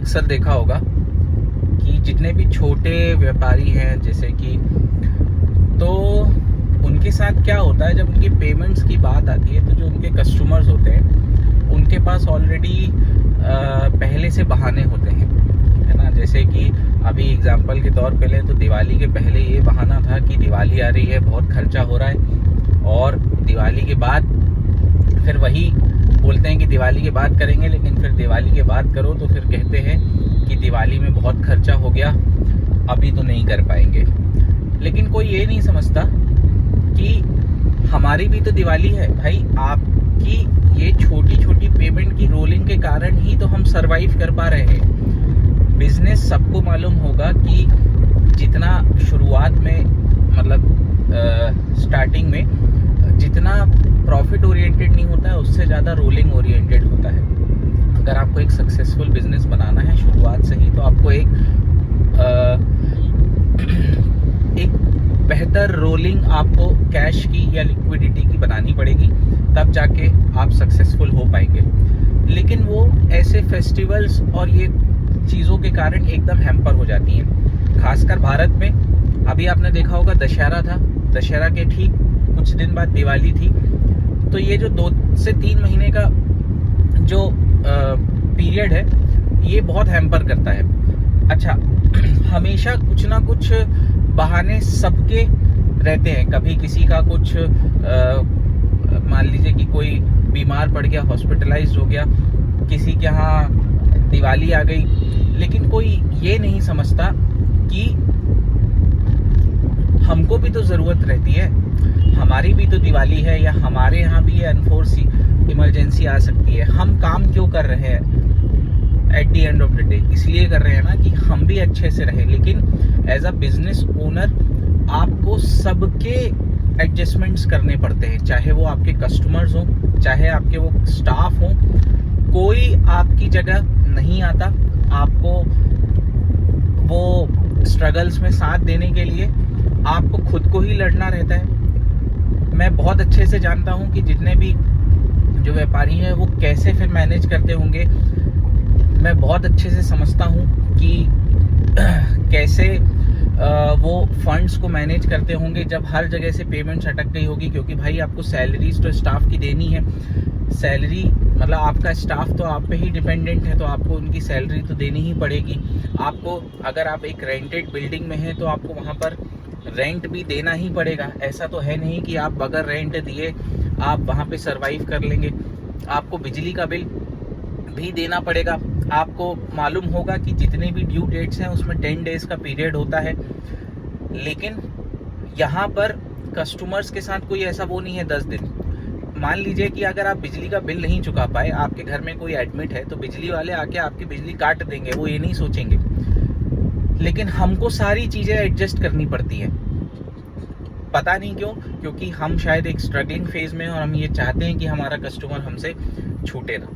अक्सर देखा होगा कि जितने भी छोटे व्यापारी हैं जैसे कि, तो उनके साथ क्या होता है, जब उनकी पेमेंट्स की बात आती है तो जो उनके कस्टमर्स होते हैं उनके पास ऑलरेडी पहले से बहाने होते हैं, है ना। जैसे कि अभी एग्जांपल के तौर पे लें तो दिवाली के पहले ये बहाना था कि दिवाली आ रही है, बहुत खर्चा हो रहा है, और दिवाली के बाद फिर वही बोलते हैं कि दिवाली के बाद करेंगे, लेकिन फिर दिवाली के बाद करो तो फिर कहते हैं कि दिवाली में बहुत खर्चा हो गया, अभी तो नहीं कर पाएंगे। लेकिन कोई ये नहीं समझता कि हमारी भी तो दिवाली है भाई। आपकी ये छोटी छोटी पेमेंट की रोलिंग के कारण ही तो हम सरवाइव कर पा रहे हैं। बिजनेस सबको मालूम होगा कि जितना शुरुआत में मतलब स्टार्टिंग में जितना प्रॉफिट ओरिएंटेड नहीं होता है, उससे ज़्यादा रोलिंग ओरिएंटेड होता है। अगर आपको एक सक्सेसफुल बिजनेस बनाना है शुरुआत से ही, तो आपको एक बेहतर रोलिंग आपको कैश की या लिक्विडिटी की बनानी पड़ेगी, तब जाके आप सक्सेसफुल हो पाएंगे। लेकिन वो ऐसे फेस्टिवल्स और ये चीज़ों के कारण एकदम हैम्पर हो जाती हैं। खासकर भारत में अभी आपने देखा होगा दशहरा था, दशहरा के ठीक कुछ दिन बाद दिवाली थी, तो ये जो 2 से 3 महीने का जो पीरियड है ये बहुत हैम्पर करता है। अच्छा, हमेशा कुछ ना कुछ बहाने सबके रहते हैं। कभी किसी का कुछ मान लीजिए कि कोई बीमार पड़ गया, हॉस्पिटलाइज्ड हो गया, किसी के यहाँ दिवाली आ गई, लेकिन कोई ये नहीं समझता कि हमको भी तो ज़रूरत रहती है, हमारी भी तो दिवाली है, या हमारे यहाँ भी ये अनफोर्स इमरजेंसी आ सकती है। हम काम क्यों कर रहे हैं at the end of the day? इसलिए कर रहे हैं ना कि हम भी अच्छे से रहें। लेकिन एज अ बिजनेस ओनर आपको सबके एडजस्टमेंट्स करने पड़ते हैं, चाहे वो आपके कस्टमर्स हों, चाहे आपके वो स्टाफ हों। कोई आपकी जगह नहीं आता आपको वो स्ट्रगल्स में साथ देने के लिए, आपको खुद को ही लड़ना रहता है। मैं बहुत अच्छे से जानता हूँ कि जितने भी जो व्यापारी हैं वो कैसे फिर मैनेज करते होंगे। मैं बहुत अच्छे से समझता हूँ कि कैसे वो फंड्स को मैनेज करते होंगे जब हर जगह से पेमेंट्स अटक गई होगी, क्योंकि भाई आपको सैलरीज तो स्टाफ की देनी है। सैलरी मतलब आपका स्टाफ तो आप पे ही डिपेंडेंट है, तो आपको उनकी सैलरी तो देनी ही पड़ेगी। आपको अगर आप एक रेंटेड बिल्डिंग में हैं तो आपको वहाँ पर रेंट भी देना ही पड़ेगा। ऐसा तो है नहीं कि आप बगैर रेंट दिए आप वहाँ पे सरवाइव कर लेंगे। आपको बिजली का बिल भी देना पड़ेगा। आपको मालूम होगा कि जितने भी ड्यू डेट्स हैं उसमें 10 डेज का पीरियड होता है, लेकिन यहाँ पर कस्टमर्स के साथ कोई ऐसा वो नहीं है 10 दिन। मान लीजिए कि अगर आप बिजली का बिल नहीं चुका पाए, आपके घर में कोई एडमिट है, तो बिजली वाले आके आपकी बिजली काट देंगे, वो ये नहीं सोचेंगे। लेकिन हमको सारी चीज़ें एडजस्ट करनी पड़ती हैं। पता नहीं क्यों, क्योंकि हम शायद एक स्ट्रगलिंग फेज में हैं और हम ये चाहते हैं कि हमारा कस्टमर हमसे छूटे ना।